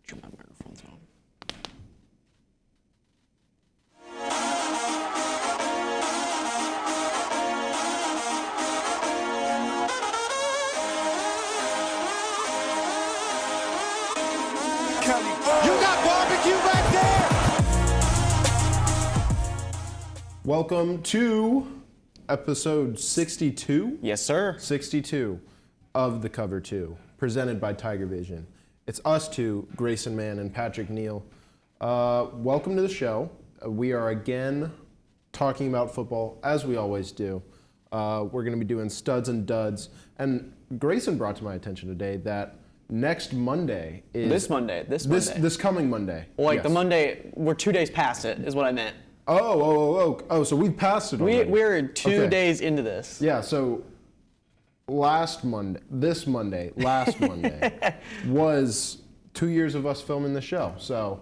Sure my microphone's on. You got barbecue back there! Welcome to episode 62. Yes, sir. 62 of The Cover 2, presented by TigerVision. It's us two, Grayson Mann and Patrick Neal. Welcome to the show. We are again talking about football, as we always do. We're going to be doing studs and duds. And Grayson brought to my attention today that next Monday is... This Monday. This coming Monday. Well, yes. the Monday, we're 2 days past it, is what I meant. Oh, so we've passed it already. We're 2 days into this. Yeah, so last Monday was 2 years of us filming the show. So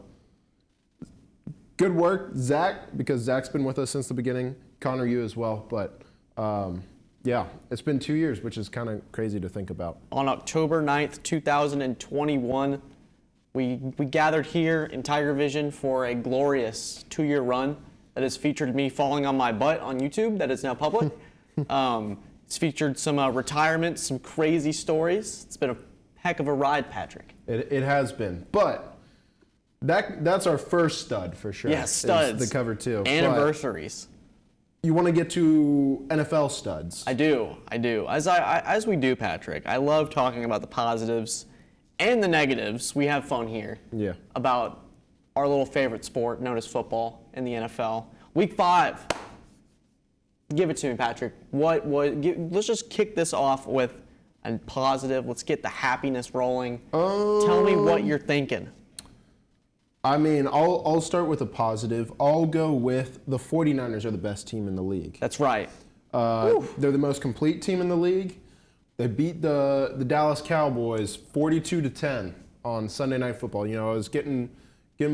good work, Zach, because Zach's been with us since the beginning. Connor, you as well. But yeah, it's been 2 years, which is kind of crazy to think about. On October 9th, 2021, we gathered here in TigerVision for a glorious 2-year run that has featured me falling on my butt on YouTube that is now public. It's featured some retirements, some crazy stories. It's been a heck of a ride, Patrick. It has been. But that's our first stud for sure. Yes, studs. The Cover 2. Anniversaries. You want to get to NFL studs. I do. As we do, Patrick, I love talking about the positives and the negatives. We have fun here. Yeah. About our little favorite sport known as football in the NFL. Week 5. Give it to me, Patrick. Let's just kick this off with a positive. Let's get the happiness rolling. Tell me what you're thinking. I mean, I'll start with a positive. I'll go with the 49ers are the best team in the league. That's right. They're the most complete team in the league. They beat the Dallas Cowboys 42-10 on Sunday Night Football. You know, I was getting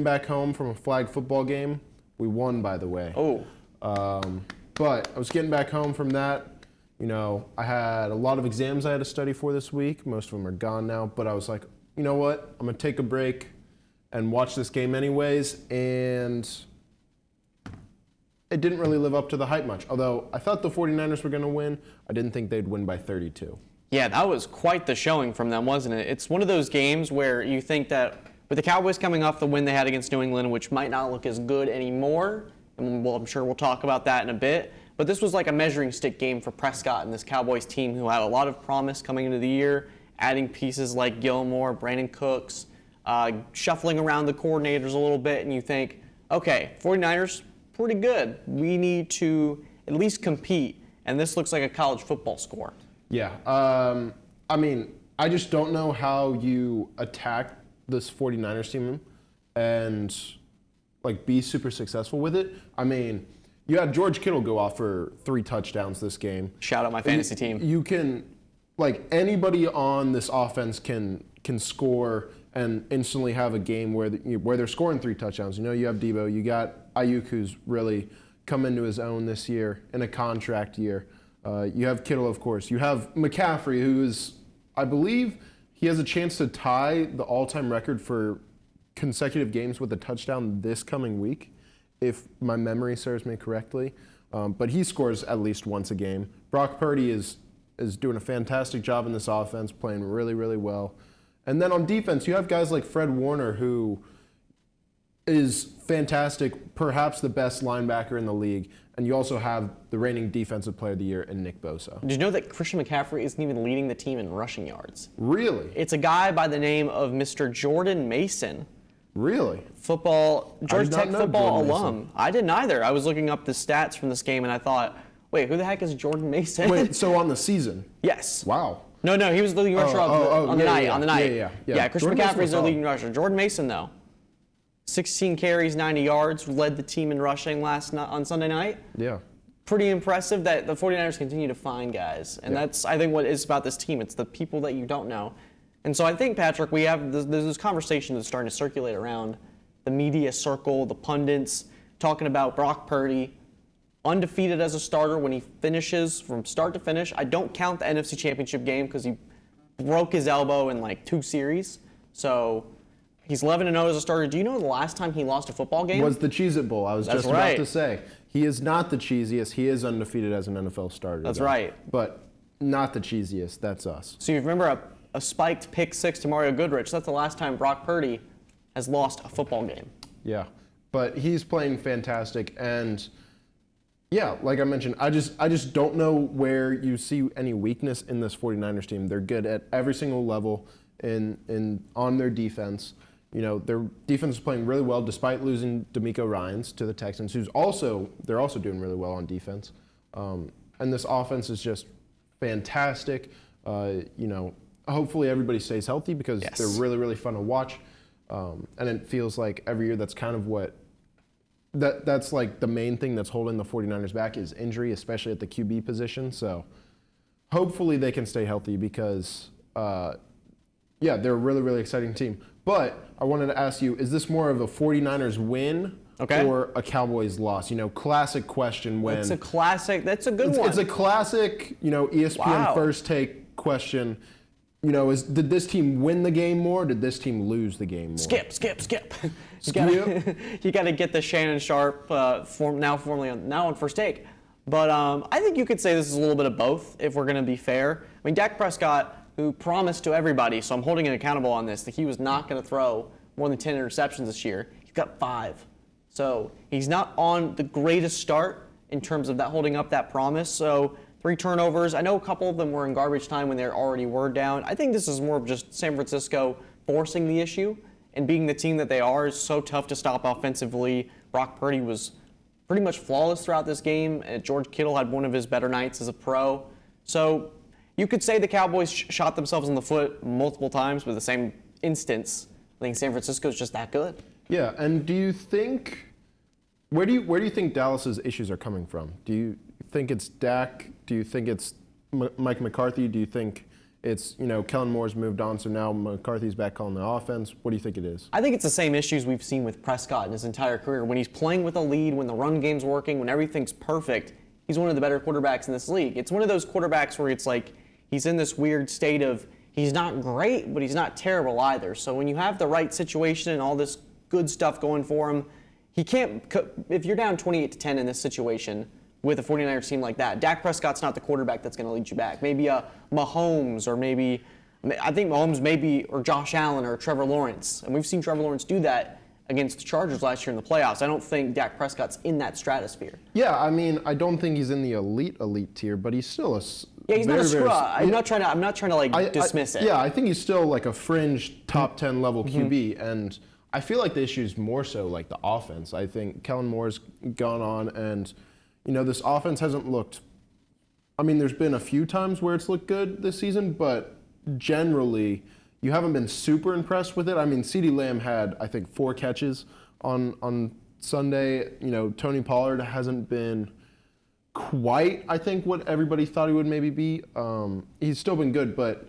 back home from a flag football game. We won, by the way. But I was getting back home from that. You know, I had a lot of exams I had to study for this week. Most of them are gone now. But I was like, you know what? I'm going to take a break and watch this game anyways. And it didn't really live up to the hype much. Although I thought the 49ers were going to win, I didn't think they'd win by 32. Yeah, that was quite the showing from them, wasn't it? It's one of those games where you think that with the Cowboys coming off the win they had against New England, which might not look as good anymore, and I'm sure we'll talk about that in a bit, but this was like a measuring stick game for Prescott and this Cowboys team who had a lot of promise coming into the year, adding pieces like Gilmore, Brandon Cooks, shuffling around the coordinators a little bit, and you think, okay, 49ers, pretty good. We need to at least compete, and this looks like a college football score. Yeah, I mean, I just don't know how you attack this 49ers team and like be super successful with it. I mean, you had George Kittle go off for 3 touchdowns this game. Shout out my fantasy team. You can, like, anybody on this offense can score and instantly have a game where they're scoring 3 touchdowns. You know, you have Debo, you got Ayuk, who's really come into his own this year in a contract year. You have Kittle, of course. You have McCaffrey, who is, I believe, he has a chance to tie the all-time record for consecutive games with a touchdown this coming week, if my memory serves me correctly. But he scores at least once a game. Brock Purdy is doing a fantastic job in this offense, playing really, really well. And then on defense, you have guys like Fred Warner, who is fantastic, perhaps the best linebacker in the league. And you also have the reigning defensive player of the year in Nick Bosa. Did you know that Christian McCaffrey isn't even leading the team in rushing yards? Really? It's a guy by the name of Mr. Jordan Mason. Really? Georgia Tech football Jordan alum. Mason. I didn't either. I was looking up the stats from this game and I thought, wait, who the heck is Jordan Mason? Wait, so on the season? Yes. Wow. No, he was the leading rusher on the night. Yeah, Christian McCaffrey's their leading rusher. Jordan Mason, though, 16 carries, 90 yards, led the team in rushing on Sunday night. Yeah. Pretty impressive that the 49ers continue to find guys. And that's, I think, what is about this team. It's the people that you don't know. And so I think, Patrick, there's this conversation that's starting to circulate around the media circle, the pundits, talking about Brock Purdy, undefeated as a starter when he finishes from start to finish. I don't count the NFC Championship game because he broke his elbow in like 2 series. So He's 11-0 as a starter. Do you know the last time he lost a football game? Was the Cheez-It Bowl. I was That's just right. about to say. He is not the cheesiest. He is undefeated as an NFL starter. That's though. right. But not the cheesiest. That's us. So you remember a spiked pick six to Mario Goodrich. That's the last time Brock Purdy has lost a football game. Yeah. But he's playing fantastic. And, yeah, like I mentioned, I just don't know where you see any weakness in this 49ers team. They're good at every single level on their defense. You know, their defense is playing really well despite losing D'Amico Ryans to the Texans, they're also doing really well on defense. And this offense is just fantastic. You know, hopefully everybody stays healthy because Yes. they're really, really fun to watch. And it feels like every year that's kind of that's like the main thing that's holding the 49ers back is injury, especially at the QB position. So hopefully they can stay healthy because, yeah, they're a really, really exciting team. But I wanted to ask you, is this more of a 49ers win or a Cowboys loss? You know, classic question when... It's a classic. That's a good one. It's a classic, you know, ESPN first take question. You know, did this team win the game more or did this team lose the game more? Skip. You got to get the Shannon Sharp now on first take. But I think you could say this is a little bit of both if we're going to be fair. I mean, Dak Prescott, who promised to everybody, so I'm holding him accountable on this, that he was not going to throw more than 10 interceptions this year. He's got 5. So he's not on the greatest start in terms of that holding up that promise. So 3 turnovers. I know a couple of them were in garbage time when they already were down. I think this is more of just San Francisco forcing the issue and being the team that they are is so tough to stop offensively. Brock Purdy was pretty much flawless throughout this game. George Kittle had one of his better nights as a pro. So you could say the Cowboys shot themselves in the foot multiple times, but in the same instance, I think San Francisco is just that good. Yeah, and do you think where do you think Dallas's issues are coming from? Do you think it's Dak? Do you think it's Mike McCarthy? Do you think it's, you know, Kellen Moore's moved on, so now McCarthy's back calling the offense? What do you think it is? I think it's the same issues we've seen with Prescott in his entire career. When he's playing with a lead, when the run game's working, when everything's perfect, he's one of the better quarterbacks in this league. It's one of those quarterbacks where it's like he's in this weird state of he's not great, but he's not terrible either. So when you have the right situation and all this good stuff going for him, he can't, if you're down 28-10 in this situation with a 49ers team like that, Dak Prescott's not the quarterback that's going to lead you back. Maybe a Mahomes or maybe, I think Mahomes maybe, or Josh Allen or Trevor Lawrence. And we've seen Trevor Lawrence do that against the Chargers last year in the playoffs. I don't think Dak Prescott's in that stratosphere. Yeah, I mean, I don't think he's in the elite tier, but he's still a Yeah, he's not a screw up. I'm not trying to like dismiss it. Yeah, I think he's still like a fringe top 10 level QB, and I feel like the issue is more so like the offense. I think Kellen Moore's gone on, and you know, this offense hasn't looked. I mean, there's been a few times where it's looked good this season, but generally, you haven't been super impressed with it. I mean, CeeDee Lamb had, I think, 4 catches on Sunday. You know, Tony Pollard hasn't been quite, I think, what everybody thought he would maybe be. He's still been good, but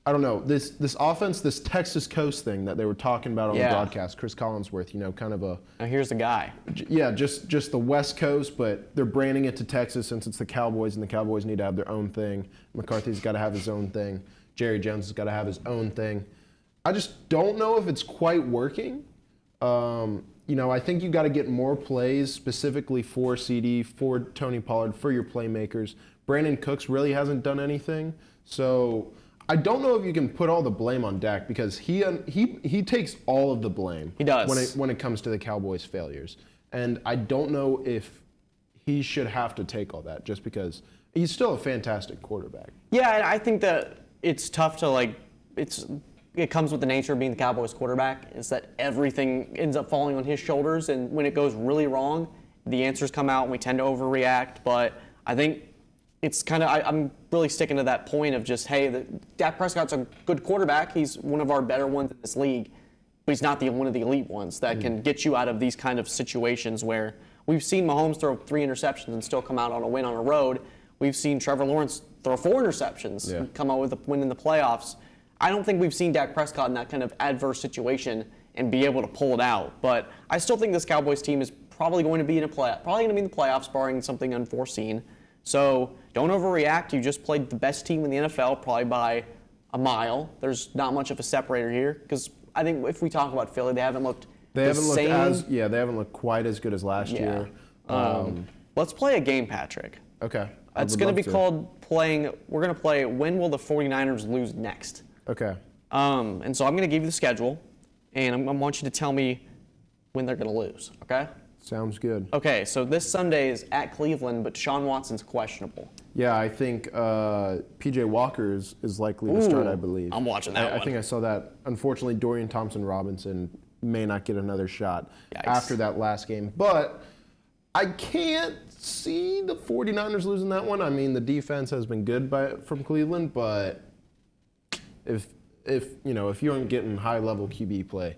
I don't know. This offense, this Texas Coast thing that they were talking about on the broadcast, Chris Collinsworth, you know, kind of a... Now here's the guy. Yeah, just the West Coast, but they're branding it to Texas since it's the Cowboys, and the Cowboys need to have their own thing. McCarthy's got to have his own thing. Jerry Jones has got to have his own thing. I just don't know if it's quite working. You know, I think you got to get more plays specifically for CD, for Tony Pollard, for your playmakers. Brandon Cooks really hasn't done anything. So I don't know if you can put all the blame on Dak because he takes all of the blame. He does. When it comes to the Cowboys' failures. And I don't know if he should have to take all that just because he's still a fantastic quarterback. Yeah, and I think that it's tough to it comes with the nature of being the Cowboys quarterback, is that everything ends up falling on his shoulders, and when it goes really wrong, the answers come out and we tend to overreact. But I think it's kind of, I'm really sticking to that point of just, hey, Dak Prescott's a good quarterback. He's one of our better ones in this league, but he's not one of the elite ones that can get you out of these kind of situations where we've seen Mahomes throw 3 interceptions and still come out on a win on a road. We've seen Trevor Lawrence throw 4 interceptions and come out with a win in the playoffs. I don't think we've seen Dak Prescott in that kind of adverse situation and be able to pull it out. But I still think this Cowboys team is probably going to be in the playoffs, barring something unforeseen. So don't overreact. You just played the best team in the NFL, probably by a mile. There's not much of a separator here because I think if we talk about Philly, they haven't looked They the haven't looked same. they haven't looked quite as good as last year. Let's play a game, Patrick. Okay. It's going to be called playing. We're going to play when will the 49ers lose next? Okay. And so I'm going to give you the schedule, and I want you to tell me when they're going to lose, okay? Sounds good. Okay, so this Sunday is at Cleveland, but Deshaun Watson's questionable. Yeah, I think P.J. Walker is likely to start, I believe. I'm watching that one. I think I saw that. Unfortunately, Dorian Thompson-Robinson may not get another shot Yikes. after that last game. But I can't see the 49ers losing that one. I mean, the defense has been good from Cleveland, but if you aren't getting high-level QB play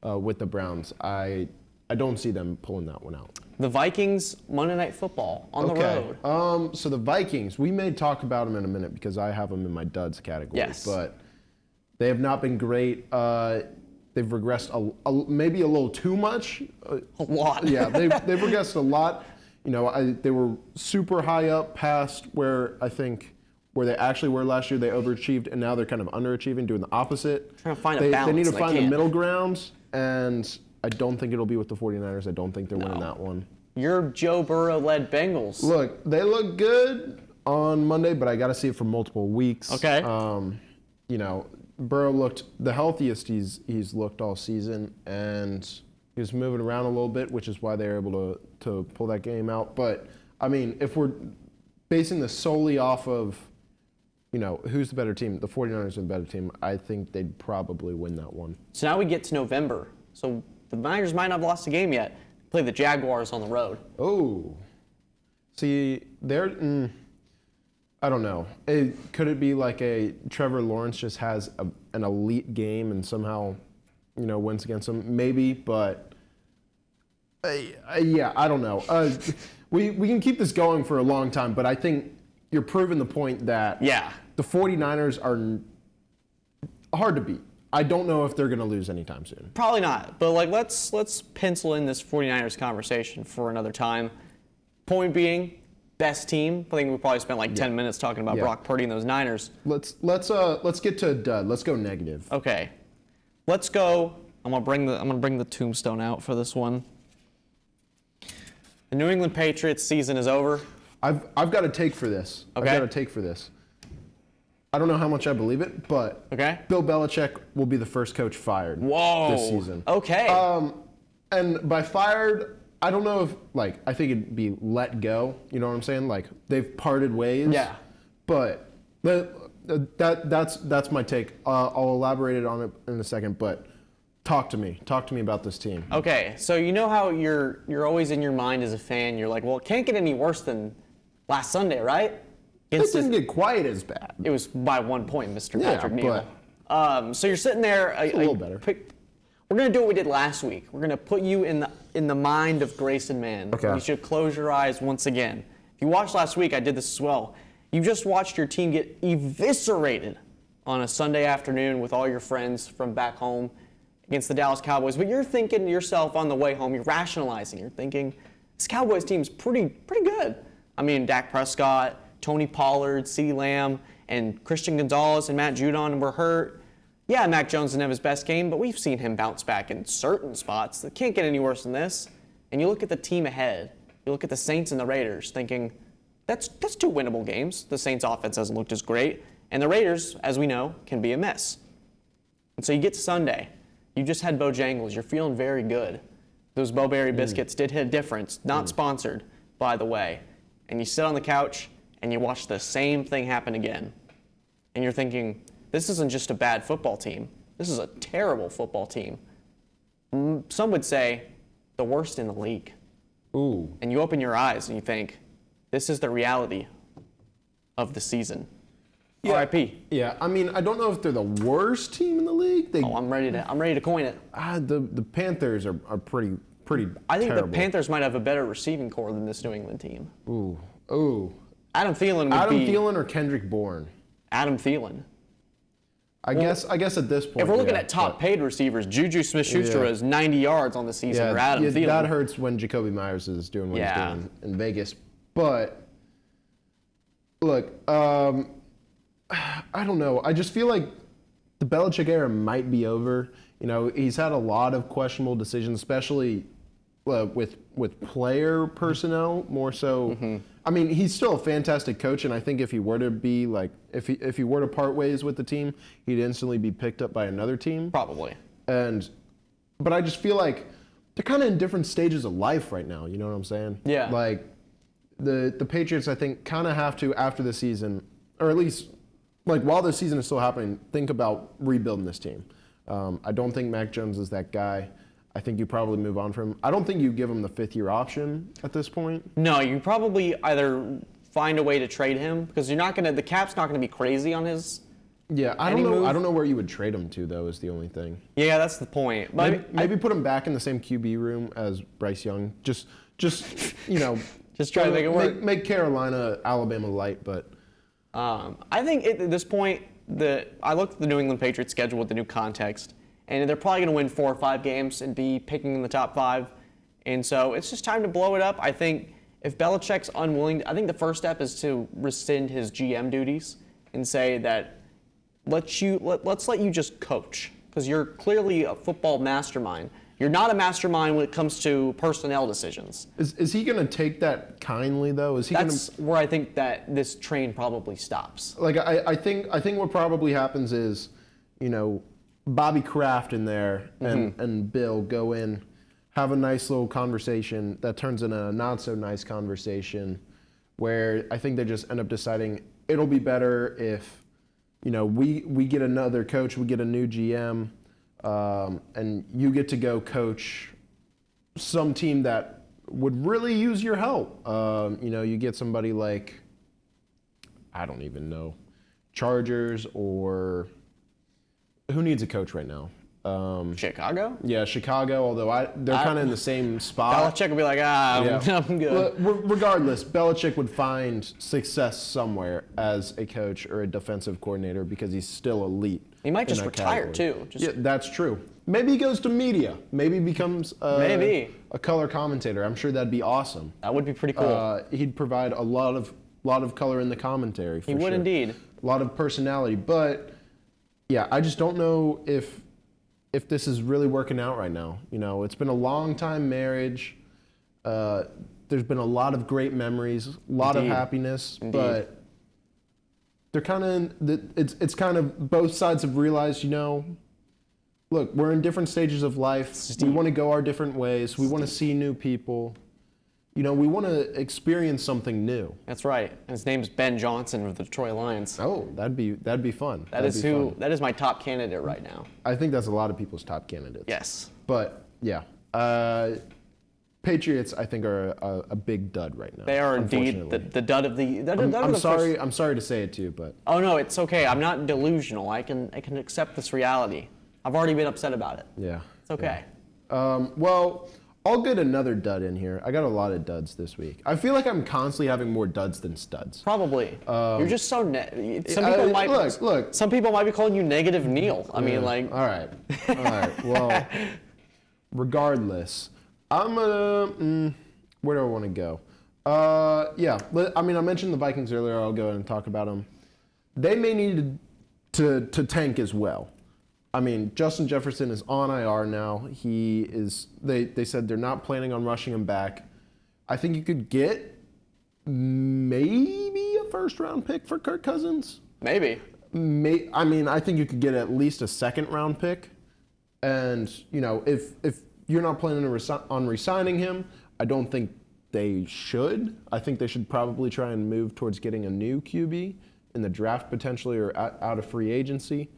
with the Browns, I don't see them pulling that one out. The Vikings, Monday Night Football on the road. So the Vikings, we may talk about them in a minute because I have them in my duds category. Yes. But they have not been great. They've regressed maybe a little too much. A lot. Yeah, they've regressed a lot. They were super high up past where they actually were last year. They overachieved, and now they're kind of underachieving, doing the opposite. Trying to find a balance. They need to and find they the can't. middle ground, and I don't think it'll be with the 49ers. I don't think they're winning that one. Your Joe Burrow-led Bengals. Look, they look good on Monday, but I got to see it for multiple weeks. Okay. Burrow looked the healthiest he's looked all season, and he was moving around a little bit, which is why they were able to pull that game out. But, I mean, if we're basing this solely off of, who's the better team, the 49ers are the better team, I think they'd probably win that one. So now we get to November. So the Niners might not have lost a game yet. Play the Jaguars on the road. Oh. See, I don't know. Could it be like Trevor Lawrence just has an elite game and somehow, wins against them? Maybe, but yeah, I don't know. We can keep this going for a long time, but I think you're proving the point that the 49ers are hard to beat. I don't know if they're going to lose anytime soon. Probably not. But let's pencil in this 49ers conversation for another time. Point being, best team. I think we probably spent 10 minutes talking about Brock Purdy and those Niners. Let's get to a dud. Let's go negative. Okay. Let's go. I'm gonna bring the tombstone out for this one. The New England Patriots season is over. I've got a take for this. Okay. I've got a take for this. I don't know how much I believe it, but Bill Belichick will be the first coach fired this season. Okay. And by fired, I don't know if I think it'd be let go. You know what I'm saying? They've parted ways. Yeah. But that's my take. I'll elaborate on it in a second. But talk to me about this team. Okay. So you know how you're always in your mind as a fan. You're like, well, it can't get any worse than last Sunday, right? It didn't get quite as bad. It was by 1 point, Mr. Yeah, Patrick Neal. So you're sitting there. A little better. We're gonna do what we did last week. We're gonna put you in the mind of Grayson Mann. Okay. You should close your eyes once again. If you watched last week, I did this as well. You just watched your team get eviscerated on a Sunday afternoon with all your friends from back home against the Dallas Cowboys. But you're thinking to yourself on the way home. You're rationalizing. You're thinking this Cowboys team's pretty good. I mean, Dak Prescott, Tony Pollard, CeeDee Lamb, and Christian Gonzalez and Matt Judon were hurt. Yeah, Mac Jones didn't have his best game, but we've seen him bounce back in certain spots. It can't get any worse than this. And you look at the team ahead. You look at the Saints and the Raiders, thinking that's two winnable games. The Saints' offense hasn't looked as great, and the Raiders, as we know, can be a mess. And so you get to Sunday. You just had Bojangles. You're feeling very good. Those Bowberry biscuits did hit a difference. Not sponsored, by the way. And you sit on the couch and you watch the same thing happen again. And you're thinking, this isn't just a bad football team. This is a terrible football team. Some would say the worst in the league. Ooh. And you open your eyes and you think, this is the reality of the season. Yeah. RIP. Yeah, I mean, I don't know if they're the worst team in the league. I'm ready to coin it. The Panthers are pretty I think terrible. the Panthers might have a better receiving core than this New England team. Ooh. Adam Thielen would Adam be Thielen or Kendrick Bourne? Adam Thielen. I guess at this point. If we're looking at top paid receivers, Juju Smith-Schuster has 90 yards on the season, or Adam Thielen. That hurts when Jacoby Myers is doing what he's doing in Vegas. But look, I don't know. I just feel like the Belichick era might be over. You know, he's had a lot of questionable decisions, especially with player personnel more so. Mm-hmm. I mean, he's still a fantastic coach, and I think if he were to be like, if he were to part ways with the team, he'd instantly be picked up by another team. Probably. But I just feel like they're kind of in different stages of life right now. You know what I'm saying? Yeah. Like the Patriots, I think, kind of have to, after the season, or at least like while the season is still happening, think about rebuilding this team. I don't think Mac Jones is that guy. I think you probably move on from him. I don't think you give him the 5th-year option at this point. No, you probably either find a way to trade him because the cap's not gonna be crazy on his. Yeah, I don't know. I don't know where you would trade him to, though. Is the only thing. Yeah, that's the point. But Maybe put him back in the same QB room as Bryce Young. Just you know, just try to make it work. Make Carolina, Alabama light, but. I think at this point, I looked at the New England Patriots schedule with the new context, and they're probably going to win 4 or 5 games and be picking in the top 5. And so it's just time to blow it up. I think if Belichick's unwilling, I think the first step is to rescind his GM duties and say that let's let you just coach because you're clearly a football mastermind. You're not a mastermind when it comes to personnel decisions. Is he going to take that kindly, though? That's where I think that this train probably stops. Like I think what probably happens is, you know, Bobby Kraft in there and Bill go in, have a nice little conversation that turns into a not so nice conversation, where I think they just end up deciding it'll be better if, you know, we get another coach, we get a new GM. And you get to go coach some team that would really use your help. You know, you get somebody like, I don't even know, Chargers or who needs a coach right now? Chicago? Yeah, Chicago, although they're kind of in the same spot. Belichick would be like, I'm good. Regardless, Belichick would find success somewhere as a coach or a defensive coordinator because he's still elite. He might just retire, category. too. Yeah, that's true. Maybe he goes to media. Maybe he becomes a color commentator. I'm sure that'd be awesome. That would be pretty cool. He'd provide a lot of color in the commentary. He would indeed. A lot of personality. But, yeah, I just don't know if this is really working out right now. You know, it's been a long time marriage. There's been a lot of great memories, a lot of happiness, but they're kind of it's kind of both sides have realized, you know, look, we're in different stages of life. We want to go our different ways. We want to see new people. You know, we want to experience something new. That's right. And his name's Ben Johnson of the Detroit Lions. Oh, that'd be fun. That is my top candidate right now. I think that's a lot of people's top candidates. Yes. But yeah, Patriots I think are a big dud right now. They are indeed the dud of the. I'm sorry to say it to you, but. Oh no, it's okay. I'm not delusional. I can accept this reality. I've already been upset about it. Yeah. It's okay. Yeah. Well. I'll get another dud in here. I got a lot of duds this week. I feel like I'm constantly having more duds than studs. Probably. You're just so some people might look. Some people might be calling you negative Neal. I mean, like. All right. Well, regardless, I'm gonna. Where do I want to go? Yeah. I mean, I mentioned the Vikings earlier. I'll go ahead and talk about them. They may need to tank as well. I mean, Justin Jefferson is on IR now. They said they're not planning on rushing him back. I think you could get maybe a first-round pick for Kirk Cousins. Maybe. I mean, I think you could get at least a second-round pick. And, you know, if you're not planning on re-signing him, I don't think they should. I think they should probably try and move towards getting a new QB in the draft potentially or out of free agency.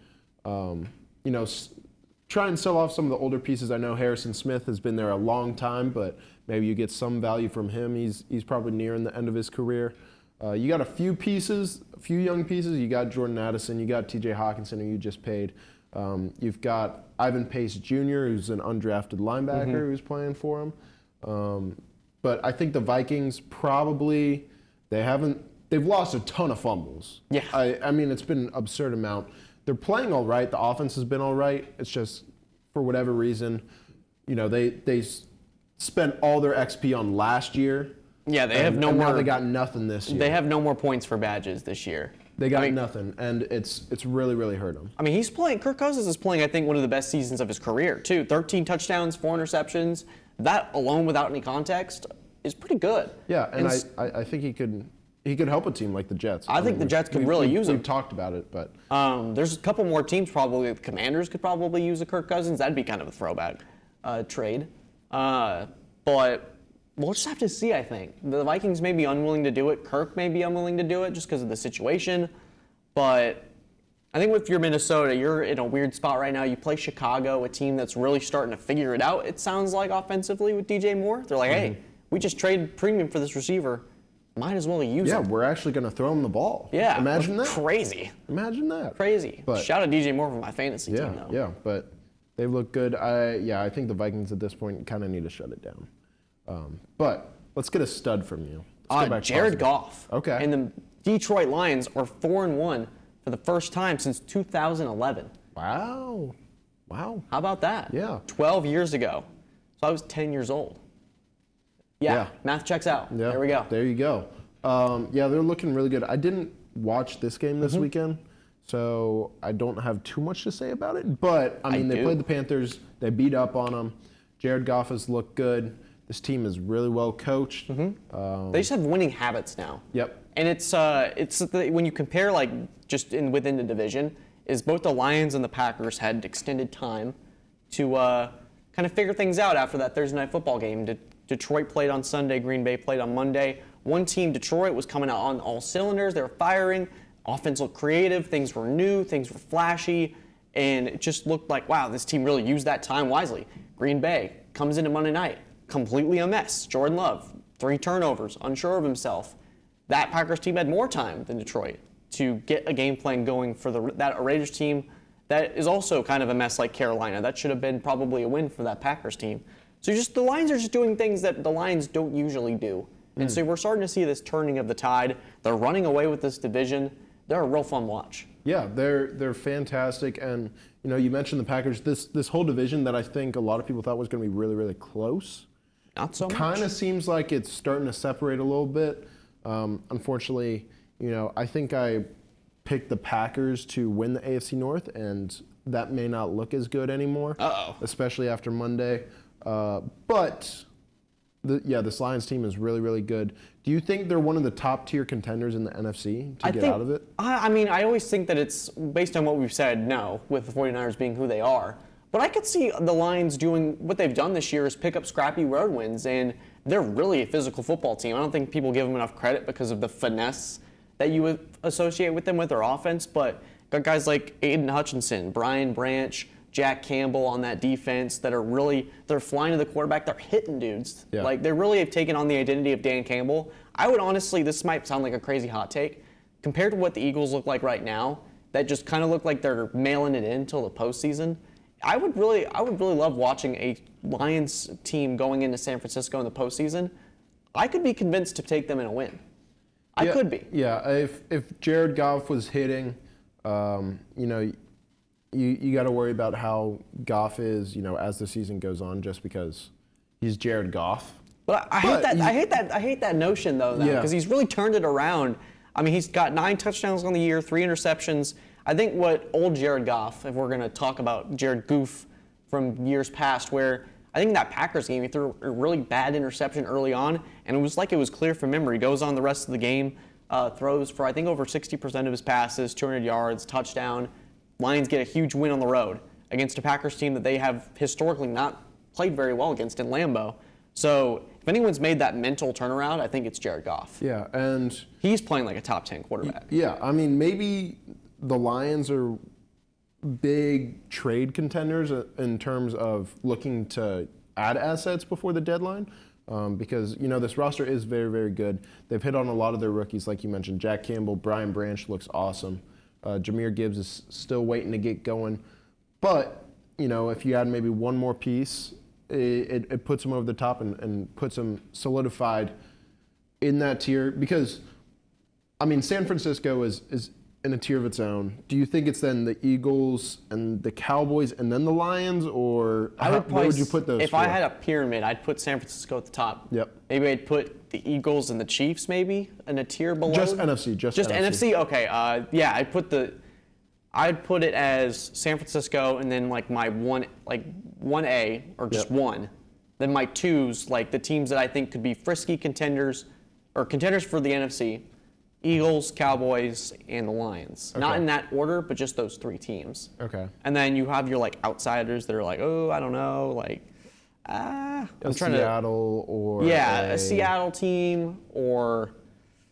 You know, try and sell off some of the older pieces. I know Harrison Smith has been there a long time, but maybe you get some value from him. He's probably nearing the end of his career. You got a few young pieces. You got Jordan Addison. You got T.J. Hawkinson, who you just paid. You've got Ivan Pace Jr., who's an undrafted linebacker who's playing for him. But I think the Vikings probably they've lost a ton of fumbles. Yeah. I mean, it's been an absurd amount. They're playing all right. The offense has been all right. It's just, for whatever reason, you know, they spent all their XP on last year. Yeah, they have no more. Now they got nothing this year. They have no more points for badges this year. They got nothing, and it's really, really hurt them. I mean, Kirk Cousins is playing, I think, one of the best seasons of his career, too. 13 touchdowns, 4 interceptions. That alone, without any context, is pretty good. Yeah, and I think he could help a team like the Jets. I think the Jets could really use him. We've talked about it, but there's a couple more teams probably. The Commanders could probably use a Kirk Cousins. That'd be kind of a throwback trade. But we'll just have to see, I think. The Vikings may be unwilling to do it. Kirk may be unwilling to do it just because of the situation. But I think if you're Minnesota, you're in a weird spot right now. You play Chicago, a team that's really starting to figure it out, it sounds like, offensively with DJ Moore. They're like, hey, we just traded premium for this receiver. Might as well use him. Yeah, we're actually going to throw him the ball. Yeah. Imagine that. Crazy. Imagine that. Crazy. But, shout out DJ Moore for my fantasy team, though. Yeah, but they look good. I think the Vikings at this point kind of need to shut it down. But let's get a stud from you. Jared Goff. Okay. And the Detroit Lions are 4-1 for the first time since 2011. Wow. How about that? Yeah. 12 years ago. So I was 10 years old. Yeah. Math checks out. Yeah. There we go. There you go. Yeah, they're looking really good. I didn't watch this game this weekend, so I don't have too much to say about it. But, I mean, they played the Panthers. They beat up on them. Jared Goff has looked good. This team is really well coached. They just have winning habits now. Yep. And it's when you compare within the division, is both the Lions and the Packers had extended time to kind of figure things out after that Thursday night football game. Detroit played on Sunday, Green Bay played on Monday. One team, Detroit, was coming out on all cylinders. They were firing. Offense looked creative. Things were new. Things were flashy. And it just looked like, wow, this team really used that time wisely. Green Bay comes into Monday night, completely a mess. Jordan Love, 3 turnovers, unsure of himself. That Packers team had more time than Detroit to get a game plan going for that Raiders team that is also kind of a mess like Carolina. That should have been probably a win for that Packers team. So the Lions are just doing things that the Lions don't usually do. And so we're starting to see this turning of the tide. They're running away with this division. They're a real fun watch. Yeah, they're fantastic. And, you mentioned the Packers. This whole division that I think a lot of people thought was going to be really, really close. Not so much. Kind of seems like it's starting to separate a little bit. Unfortunately, I think I picked the Packers to win the AFC North, and that may not look as good anymore. Especially after Monday. But this Lions team is really, really good. Do you think they're one of the top tier contenders in the NFC to get out of it? I mean, I always think that it's based on what we've said, no, with the 49ers being who they are. But I could see the Lions doing what they've done this year is pick up scrappy road wins, and they're really a physical football team. I don't think people give them enough credit because of the finesse that you would associate with them with their offense, but got guys like Aiden Hutchinson, Brian Branch, Jack Campbell on that defense that they're flying to the quarterback, they're hitting dudes. Yeah. Like, they really have taken on the identity of Dan Campbell. I would honestly, this might sound like a crazy hot take, compared to what the Eagles look like right now, that just kind of look like they're mailing it in until the postseason. I would really love watching a Lions team going into San Francisco in the postseason. I could be convinced to take them in a win. I could be. Yeah, if Jared Goff was hitting, you got to worry about how Goff is, as the season goes on, just because he's Jared Goff. But I hate that notion though, because he's really turned it around. I mean, he's got 9 touchdowns on the year, 3 interceptions. I think what old Jared Goff, if we're going to talk about Jared Goof from years past, where I think that Packers game, he threw a really bad interception early on, and it was clear from memory. He goes on the rest of the game, throws for I think over 60% of his passes, 200 yards, touchdown. Lions get a huge win on the road against a Packers team that they have historically not played very well against in Lambeau. So if anyone's made that mental turnaround, I think it's Jared Goff. Yeah, and he's playing like a top 10 quarterback. Yeah, I mean, maybe the Lions are big trade contenders in terms of looking to add assets before the deadline, because this roster is very, very good. They've hit on a lot of their rookies, like you mentioned. Jack Campbell, Brian Branch looks awesome. Jahmyr Gibbs is still waiting to get going. But, if you add maybe one more piece, it puts him over the top and puts him solidified in that tier. Because, I mean, San Francisco is in a tier of its own. Do you think it's then the Eagles and the Cowboys and then the Lions, or where would you put those? If I had a pyramid, I'd put San Francisco at the top. Yep. Maybe I'd put the Eagles and the Chiefs maybe in a tier below. Just NFC. Just NFC. Okay. Yeah, I'd put it as San Francisco, and then like my 1A or just one. Then my 2s, like the teams that I think could be frisky contenders or contenders for the NFC. Eagles, Cowboys, and the Lions. Okay. Not in that order, but just those 3 teams. Okay. And then you have your like outsiders that are like, oh, I don't know, like, I'm trying Seattle or a Seattle team, or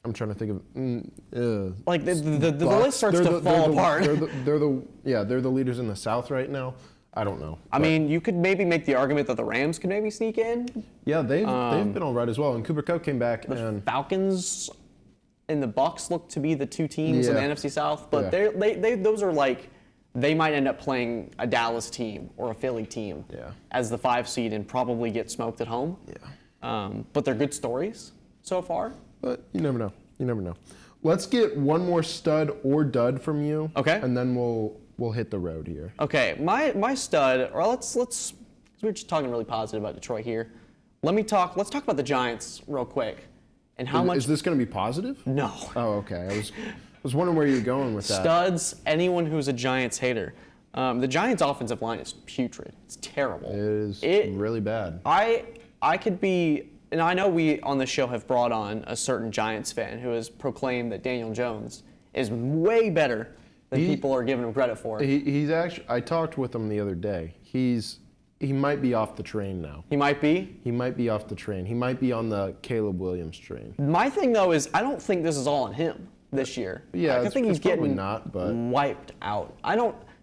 I'm trying to think of like the Bucks. list starts to fall apart. They're the leaders in the South right now. I don't know. I mean, you could maybe make the argument that the Rams could maybe sneak in. Yeah, they've been all right as well. And Cooper Kupp came back, and Falcons and the Bucks look to be the 2 teams in the NFC South, but those are like, they might end up playing a Dallas team or a Philly team as the 5 seed and probably get smoked at home. Yeah. But they're good stories so far. But you never know. You never know. Let's get one more stud or dud from you. Okay. And then we'll hit the road here. Okay, my stud, or let's we're just talking really positive about Detroit here. Let's talk about the Giants real quick. And how much is this going to be positive? No. Oh, okay. I was wondering where you're going with that. Studs, anyone who's a Giants hater. The Giants' offensive line is putrid. It's terrible. It is really bad. I could be, and I know we on the show have brought on a certain Giants fan who has proclaimed that Daniel Jones is way better than people are giving him credit for. He's actually. I talked with him the other day. He might be off the train now. He might be? He might be off the train. He might be on the Caleb Williams train. My thing, though, is I don't think this is all on him this year. Yeah, I think he's probably getting not, but wiped out.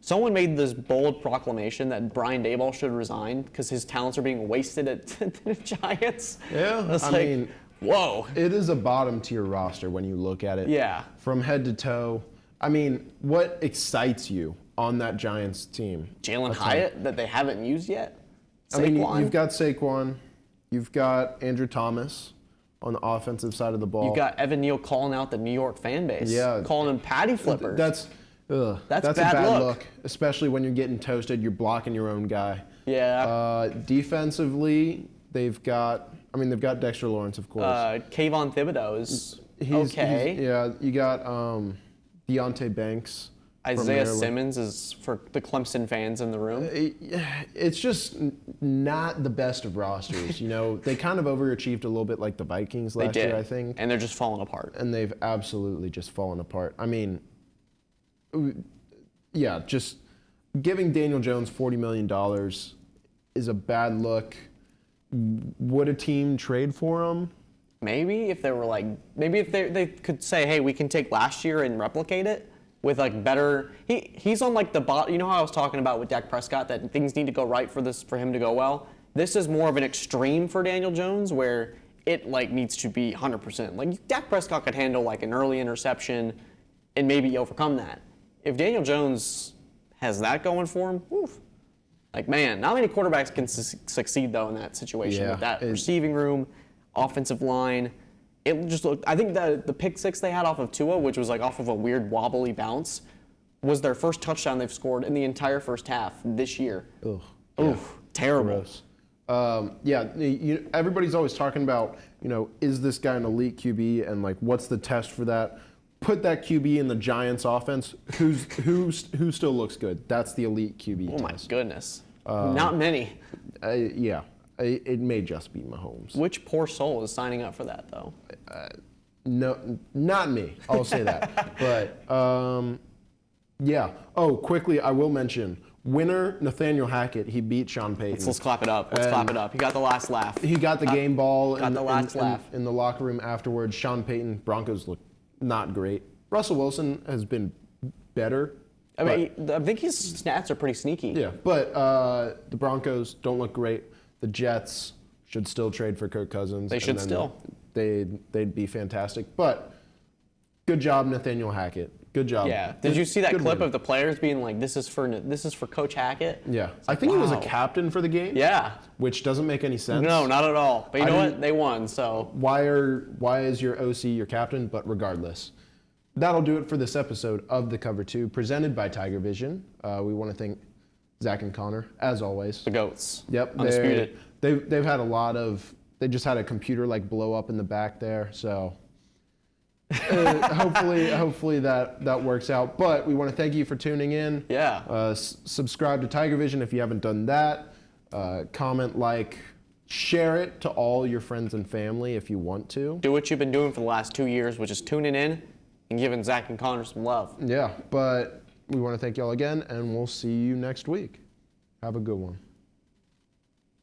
Someone made this bold proclamation that Brian Daboll should resign because his talents are being wasted at the Giants. Yeah, I mean, whoa. It is a bottom tier roster when you look at it. Yeah. From head to toe. I mean, what excites you on that Giants team? Jalen Hyatt that they haven't used yet? Saquon? I mean, you've got Saquon. You've got Andrew Thomas on the offensive side of the ball. You've got Evan Neal calling out the New York fan base. Yeah. Calling him patty flippers. That's a bad look, especially when you're getting toasted. You're blocking your own guy. Yeah. Defensively, they've got Dexter Lawrence, of course. Kayvon Thibodeau is okay. You got Deontay Banks. Isaiah Simmons is for the Clemson fans in the room. It's just not the best of rosters. You know, they kind of overachieved a little bit like the Vikings last year, I think. And they're just falling apart. And they've absolutely just fallen apart. I mean, yeah, just giving Daniel Jones $40 million is a bad look. Would a team trade for him? Maybe if they could say, hey, we can take last year and replicate it. With like better, he's on like the bottom. You know how I was talking about with Dak Prescott that things need to go right for him to go well. This is more of an extreme for Daniel Jones where it like needs to be 100%. Like Dak Prescott could handle like an early interception and maybe overcome that. If Daniel Jones has that going for him, oof. Like man, not many quarterbacks can succeed though in that situation with that receiving room, offensive line. It just looked. I think the pick 6 they had off of Tua, which was like off of a weird wobbly bounce, was their first touchdown they've scored in the entire first half this year. Ugh. Oof, terrible. Everybody's always talking about, is this guy an elite QB and like what's the test for that? Put that QB in the Giants offense. Who still looks good? That's the elite QB test. Oh my goodness, not many. It may just be Mahomes. Which poor soul is signing up for that, though? No, not me. I'll say that. But, yeah. Oh, quickly, I will mention, winner Nathaniel Hackett, he beat Sean Payton. Let's clap it up. Let's clap it up. He got the last laugh. He got the game ball got the last laugh. In the locker room afterwards. Sean Payton, Broncos look not great. Russell Wilson has been better. I think his stats are pretty sneaky. Yeah, but the Broncos don't look great. The Jets should still trade for Kirk Cousins. They should still. They'd be fantastic. But good job, Nathaniel Hackett. Good job. Yeah. Did you see that clip of the players being like, "This is for Coach Hackett"? Yeah. I think he was a captain for the game. Yeah. Which doesn't make any sense. No, not at all. But you know what? They won. So why is your OC your captain? But regardless, that'll do it for this episode of The Cover 2, presented by TigerVision. We want to thank Zach and Connor, as always. The GOATs. Yep. Undisputed. They've had a lot of, they just had a computer like blow up in the back there, so hopefully that works out. But we want to thank you for tuning in. Yeah. Subscribe to TigerVision if you haven't done that. Comment, like, share it to all your friends and family if you want to. Do what you've been doing for the last 2 years, which is tuning in and giving Zach and Connor some love. Yeah, but we want to thank y'all again, and we'll see you next week. Have a good one.